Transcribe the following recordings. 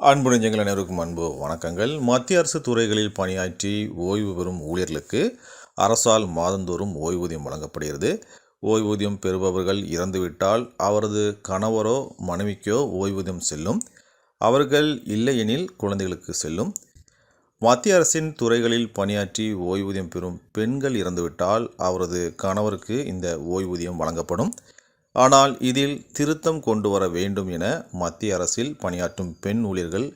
அன்பு நெஞ்சங்கள் அனைவருக்கும் அன்பு வணக்கங்கள். மத்திய அரசு துறைகளில் பணியாற்றி ஓய்வு பெறும் ஊழியர்களுக்கு அரசால் மாதந்தோறும் ஓய்வூதியம் வழங்கப்படுகிறது. ஓய்வூதியம் பெறுபவர்கள் இறந்துவிட்டால் அவரது கணவரோ மனைவிக்கோ ஓய்வூதியம் செல்லும். அவர்கள் இல்லையெனில் குழந்தைகளுக்கு செல்லும். மத்திய அரசின் துறைகளில் பணியாற்றி ஓய்வூதியம் பெறும் பெண்கள் இறந்துவிட்டால் அவரது கணவருக்கு இந்த ஓய்வூதியம் வழங்கப்படும். ஆனால் இதில் திருத்தம் கொண்டு வர வேண்டும் என மத்திய அரசில் பணியாற்றும் பெண் ஊழியர்கள்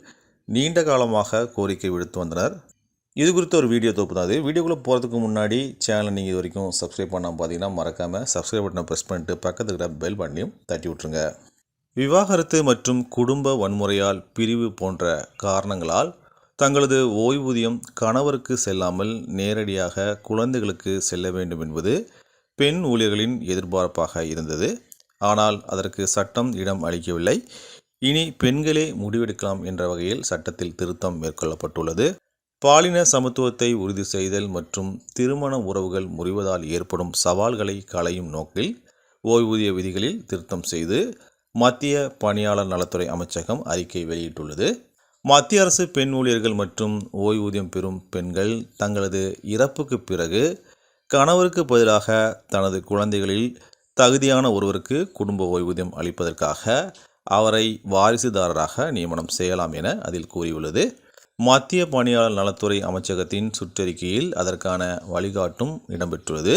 நீண்ட காலமாக கோரிக்கை விடுத்து வந்தனர். இது குறித்த ஒரு வீடியோ தொகுப்பு தான். அது வீடியோக்குள்ளே போகிறதுக்கு முன்னாடி சேனலை நீங்கள் இது வரைக்கும் சப்ஸ்கிரைப் பண்ணாமல் பார்த்தீங்கன்னா மறக்காமல் சப்ஸ்கிரைப் பட்டனை ப்ரெஸ் பண்ணிட்டு பக்கத்தில் இருக்கிற பெல் பட்டனையும் தட்டி விட்ருங்க. விவாகரத்து மற்றும் குடும்ப வன்முறையால் பிரிவு போன்ற காரணங்களால் தங்களது ஓய்வூதியம் கணவருக்கு செல்லாமல் நேரடியாக குழந்தைகளுக்கு செல்ல வேண்டும் என்பது பெண் ஊழியர்களின் எதிர்பார்ப்பாக இருந்தது. ஆனால் அதற்கு சட்டம் இடம் அளிக்கவில்லை. இனி பெண்களே முடிவெடுக்கலாம் என்ற வகையில் சட்டத்தில் திருத்தம் மேற்கொள்ளப்பட்டுள்ளது. பாலின சமத்துவத்தை உறுதி செய்தல் மற்றும் திருமண உறவுகள் முறிவதால் ஏற்படும் சவால்களை களையும் நோக்கில் ஓய்வூதிய விதிகளில் திருத்தம் செய்து மத்திய பணியாளர் நலத்துறை அமைச்சகம் அறிக்கை வெளியிட்டுள்ளது. மத்திய அரசு பெண் ஊழியர்கள் மற்றும் ஓய்வூதியம் பெறும் பெண்கள் தங்களது இறப்புக்கு பிறகு கணவருக்கு பதிலாக தனது குழந்தைகளில் தகுதியான ஒருவருக்கு குடும்ப ஓய்வூதியம் அளிப்பதற்காக அவரை வாரிசுதாரராக நியமனம் செய்யலாம் என அதில் கூறியுள்ளது. மத்திய பணியாளர் நலத்துறை அமைச்சகத்தின் சுற்றறிக்கையில் அதற்கான வழிகாட்டும் இடம்பெற்றுள்ளது.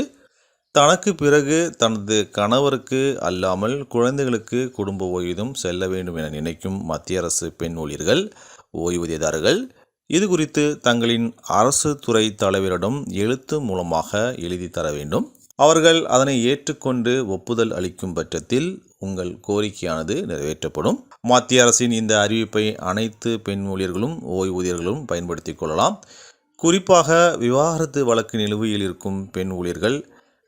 தனக்கு பிறகு தனது கணவருக்கு அல்லாமல் குழந்தைகளுக்கு குடும்ப ஓய்வூதியம் செல்ல வேண்டும் என நினைக்கும் மத்திய அரசு பெண் ஊழியர்கள் ஓய்வூதியதாரர்கள் இது குறித்து தங்களின் அரசு துறை தலைவரிடம் எழுத்து மூலமாக எழுதி தர வேண்டும். அவர்கள் அதனை ஏற்றுக்கொண்டு ஒப்புதல் அளிக்கும் பட்சத்தில் உங்கள் கோரிக்கையானது நிறைவேற்றப்படும். மத்திய அரசின் இந்த அறிவிப்பை அனைத்து பெண் ஊழியர்களும் ஓய்வூதியர்களும் பயன்படுத்தி கொள்ளலாம். குறிப்பாக விவாகரத்து வழக்கு நிலுவையில் இருக்கும் பெண் ஊழியர்கள்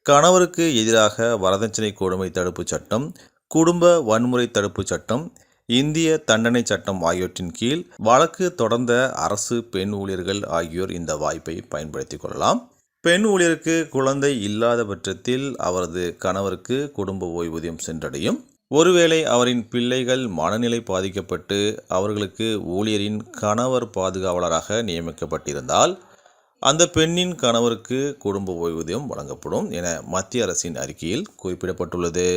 கணவருக்கு எதிராக வரதட்சணை கொடுமை தடுப்பு சட்டம், குடும்ப வன்முறை தடுப்பு சட்டம், இந்திய தண்டனை சட்டம் ஆகியவற்றின் கீழ் வழக்கு தொடர்ந்த அரசு பெண் ஊழியர்கள் ஆகியோர் இந்த வாய்ப்பை பயன்படுத்தி கொள்ளலாம். பெண் ஊழியருக்கு குழந்தை இல்லாத பட்சத்தில் அவரது கணவருக்கு குடும்ப ஓய்வூதியம் சென்றடையும். ஒருவேளை அவரின் பிள்ளைகள் மனநிலை பாதிக்கப்பட்டு அவர்களுக்கு ஊழியரின் கணவர் பாதுகாவலராக நியமிக்கப்பட்டிருந்தால் அந்த பெண்ணின் கணவருக்கு குடும்ப ஓய்வூதியம் வழங்கப்படும் என மத்திய அரசின் அறிக்கையில் குறிப்பிடப்பட்டுள்ளது.